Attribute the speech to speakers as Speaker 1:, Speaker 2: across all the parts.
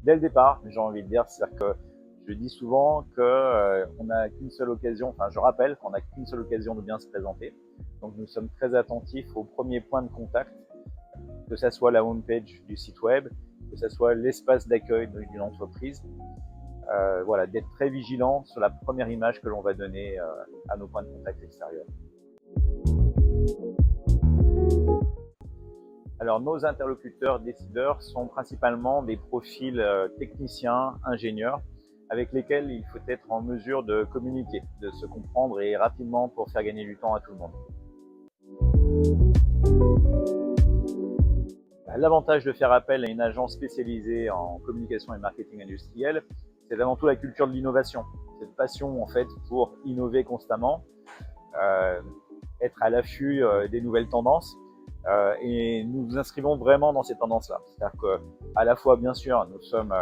Speaker 1: dès le départ, j'ai envie de dire, c'est-à-dire que je dis souvent qu'on n'a qu'une seule occasion, enfin je rappelle qu'on n'a qu'une seule occasion de bien se présenter. Donc nous sommes très attentifs aux premiers points de contact, que ce soit la homepage du site web, que ce soit l'espace d'accueil d'une entreprise. Voilà, d'être très vigilant sur la première image que l'on va donner à nos points de contact extérieurs. Alors nos interlocuteurs décideurs sont principalement des profils techniciens, ingénieurs, avec lesquels il faut être en mesure de communiquer, de se comprendre et rapidement pour faire gagner du temps à tout le monde. L'avantage de faire appel à une agence spécialisée en communication et marketing industriel, c'est avant tout la culture de l'innovation, cette passion en fait pour innover constamment, être à l'affût des nouvelles tendances. Et nous nous inscrivons vraiment dans ces tendances-là. C'est-à-dire qu'à la fois, bien sûr, nous sommes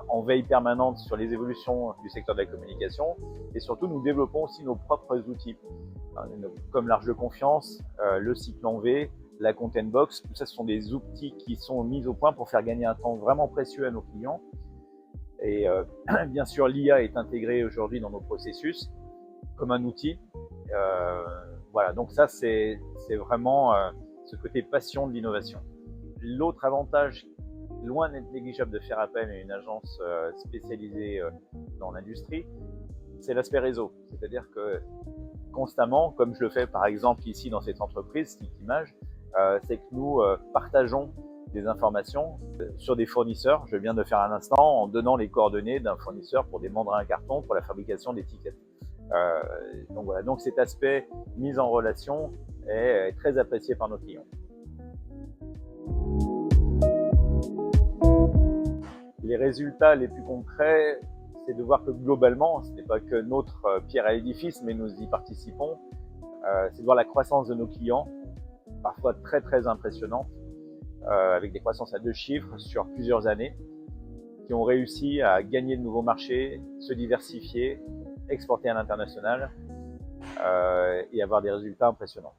Speaker 1: en veille permanente sur les évolutions du secteur de la communication et surtout, nous développons aussi nos propres outils, comme l'Arche de Confiance, le cycle en V, la Content Box. Tout ça, ce sont des outils qui sont mis au point pour faire gagner un temps vraiment précieux à nos clients. Et bien sûr, l'IA est intégrée aujourd'hui dans nos processus comme un outil. Voilà, donc ça, c'est vraiment ce côté passion de l'innovation. L'autre avantage, loin d'être négligeable de faire appel à une agence spécialisée dans l'industrie, c'est l'aspect réseau. C'est-à-dire que constamment, comme je le fais par exemple ici dans cette entreprise, Image, c'est que nous partageons des informations sur des fournisseurs, je viens de faire un instant, en donnant les coordonnées d'un fournisseur pour des mandats à carton pour la fabrication d'étiquettes. Donc voilà, donc cet aspect mise en relation est très apprécié par nos clients. Les résultats les plus concrets, c'est de voir que globalement, ce n'est pas que notre pierre à l'édifice, mais nous y participons, c'est de voir la croissance de nos clients, parfois très impressionnante, avec des croissances à 2 chiffres sur plusieurs années, qui ont réussi à gagner de nouveaux marchés, se diversifier, exporter à l'international et avoir des résultats impressionnants.